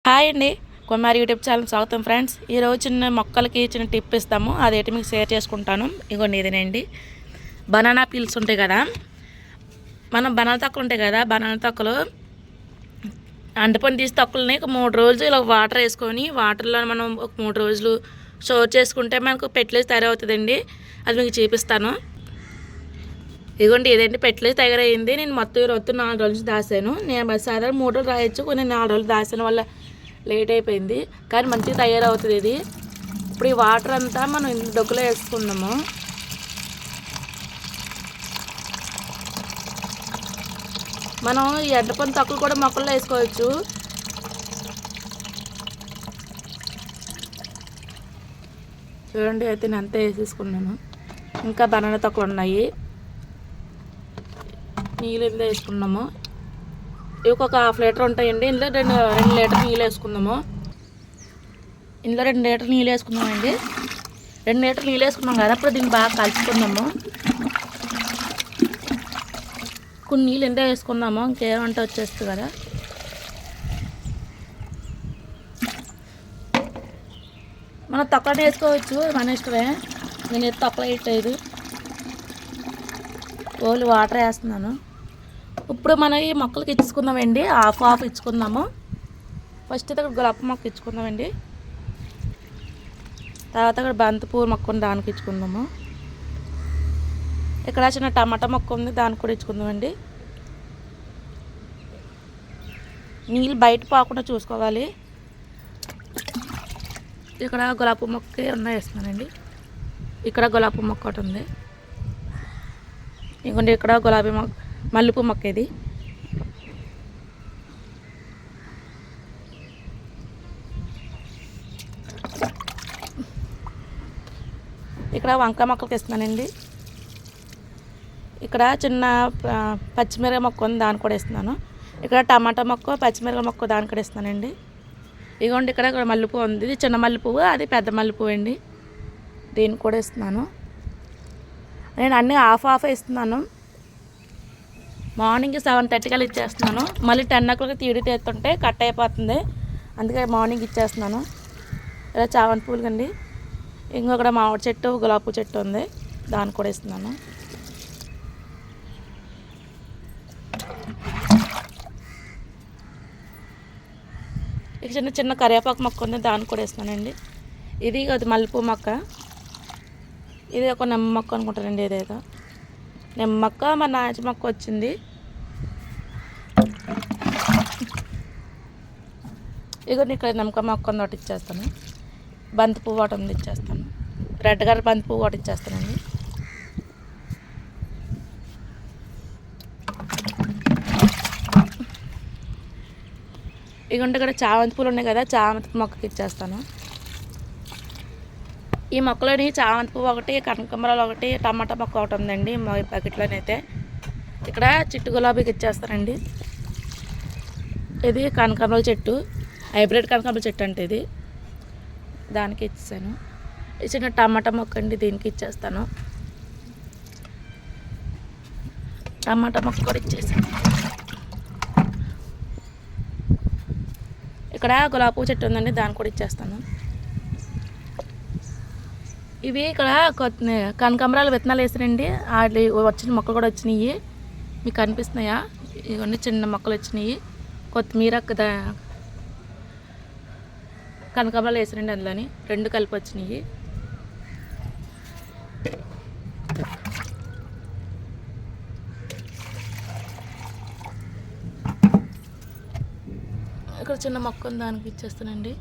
Hi అండి, కుమారి YouTube channel స్వాగతం friends. ఈరోజు చిన్న మొక్కలకి చిన్న టిప్ ఇస్తాము, అదేంటి మీకు షేర్ చేసుకుంటాను. ఇగోండి ఇదేనండి, బనానా పీల్స్ ఉంటాయి కదా, మనం బనానా తొక్కలు ఉంటాయి కదా, బనానా తొక్కలు అంటుపని తీసి తొక్కలని ఒక 3 రోజులు ఇలా వాటర్ వేసుకొని వాటర్లో మనం ఒక 3 రోజులు స్టోర్ చేసుకుంటే మనకు పెట్లేసి తయారవుతుందండి. అది మీకు చూపిస్తాను. ఇదిగోండి ఇదేంటి పెట్లేసి తయారయ్యింది. నేను మొత్తం 4 రోజులు దాసాను. నేను సాధారణ 3 రోజులు రాయొచ్చు, కొన్ని 4 రోజులు దాసిన వల్ల లేట్ అయిపోయింది, కానీ మంచిగా తయారవుతుంది ఇది. ఇప్పుడు ఈ వాటర్ అంతా మనం ఇంత డొక్కులో వేసుకుందాము. మనం ఈ ఎండపండు తొక్కలు కూడా మొక్కల్లో వేసుకోవచ్చు. చూడండి, అయితే నేను అంతా వేసేసుకున్నాను. ఇంకా బనానా తొక్కలు ఉన్నాయి, నీళ్ళు ఇందులో వేసుకున్నాము. ఇవి ఒక 1/2 లీటర్ ఉంటాయండి. ఇందులో 2 లీటర్ నీళ్ళు వేసుకుందాము. ఇందులో 2 లీటర్ నీళ్ళు వేసుకుందామండి. 2 లీటర్ నీళ్ళు వేసుకున్నాం కదా, అప్పుడు దీన్ని బాగా కలుపుకుందాము. కొన్ని నీళ్ళు ఎంత వేసుకుందాము, ఇంకేమంటే వచ్చేస్తుంది కదా. మనం తొక్కనే వేసుకోవచ్చు, మన ఇష్టమే. నేను తొక్కలు వేయట్లేదు, ఓన్లీ వాటర్ వేస్తున్నాను. ఇప్పుడు మనం ఈ మొక్కలకి ఇచ్చుకుందామండి, హాఫ్ ఇచ్చుకుందాము. ఫస్ట్ అయితే ఇక్కడ గులాబీ మొక్క ఇచ్చుకుందామండి, తర్వాత ఇక్కడ బంతిపూల మొక్క ఉంది, దానికి ఇచ్చుకుందాము. ఇక్కడ చిన్న టమాటా మొక్క ఉంది, దానికి కూడా ఇచ్చుకుందామండి. నీళ్ళు బయట పోకుండా చూసుకోవాలి. ఇక్కడ గులాబీ మొక్క ఉన్నాయి వేస్తున్నానండి. ఇక్కడ గులాబీ మొక్క ఒకటి ఉంది. ఇంకొండి ఇక్కడ గులాబీ మొక్క, మల్లెపూ మొక్క ఇది. ఇక్కడ వంకాయ మొక్కలకి ఇస్తున్నానండి. ఇక్కడ చిన్న పచ్చిమిరపకాయ మొక్క ఉంది, దాన్ని కూడా ఇస్తున్నాను. ఇక్కడ టమాటా మొక్క, పచ్చిమిరపకాయ మొక్క, దాన్ని కూడా ఇస్తున్నానండి. ఇదిగోండి ఇక్కడ మల్లెపూ ఉంది, ఇది చిన్న మల్లెపువ్వు, అది పెద్ద మల్లెపువ్వు అండి, దీన్ని కూడా ఇస్తున్నాను. నేను అన్నీ హాఫ్ ఇస్తున్నాను. మార్నింగ్ 7:30 కల్లా ఇచ్చేస్తున్నాను. మళ్ళీ 10 o'clock తీడి తీస్తుంటే కట్ అయిపోతుంది, అందుకే మార్నింగ్ ఇచ్చేస్తున్నాను. ఇలా చామంతి పూలు అండి. ఇంకొకటి మామిడి చెట్టు, గులాబీ చెట్టు ఉంది, దాన్ని కూడా ఇస్తున్నాను. ఇక చిన్న చిన్న కరివేపాకు మొక్క ఉంది, దాన్ని కూడా ఇస్తున్నానండి. ఇది అది మల్లెపూ మొక్క, ఇది ఒక నిమ్మ మొక్క అనుకుంటానండి. ఇదేదో నిమ్మ మొక్క, మా నాచు మొక్క వచ్చింది. ఇగో ఇక్కడ నిమ్మకాయ మొక్క ఉంది, ఒకటి ఇచ్చేస్తాను. బంతి పువ్వు ఒకటి ఉంది, ఇచ్చేస్తాను. రెడ్ కలర్ బంతి పువ్వు ఒకటి ఇచ్చేస్తానండి. ఇగోండి ఇక్కడ చామంతి పూలు ఉన్నాయి కదా, చామంతి మొక్కకి ఇచ్చేస్తాను. ఈ మొక్కలోని చామంతి పువ్వు ఒకటి, కనకాంబరాలు ఒకటి, టమాటా మొక్క ఒకటి ఉందండి మా ప్యాకెట్లోనైతే. ఇక్కడ చిట్టు గులాబీకి ఇచ్చేస్తానండి. ఇది కనకాంబరాల చెట్టు, హైబ్రిడ్ కనకాంబరాల చెట్టు అంటే ఇది, దానికి ఇచ్చేసాను. ఇది చిన్న టమాటా మొక్క అండి, దీనికి ఇచ్చేస్తాను. టమాటా మొక్క కూడా ఇచ్చేసాను. ఇక్కడ గులాబీ పువ్వు చెట్టు ఉందండి, దాన్ని కూడా ఇచ్చేస్తాను. ఇవి ఇక్కడ కనకాంబరాలు విత్తనాలు వేసారండి, వాటి వచ్చిన మొక్కలు కూడా వచ్చినాయి, మీకు కనిపిస్తున్నాయా? ఇవన్నీ చిన్న మొక్కలు వచ్చినాయి. కొత్తిమీర కనకాంబరాలు వేసారండి, అందులోని 2 కలిపి వచ్చినాయి. ఇక్కడ చిన్న మొక్క ఉంది, దానికి ఇచ్చేస్తానండి.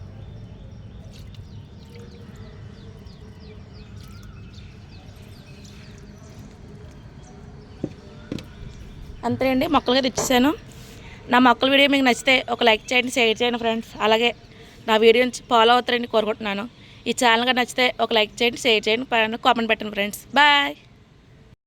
అంతే అండి, మొక్కలుగా తెచ్చేసాను. నా మొక్కల వీడియో మీకు నచ్చితే ఒక లైక్ చేయండి, షేర్ చేయండి ఫ్రెండ్స్. అలాగే నా వీడియో నుంచి ఫాలో అవుతారని కోరుకుంటున్నాను. ఈ ఛానల్గా నచ్చితే ఒక లైక్ చేయండి, షేర్ చేయండి, కామెంట్ పెట్టండి ఫ్రెండ్స్. బాయ్.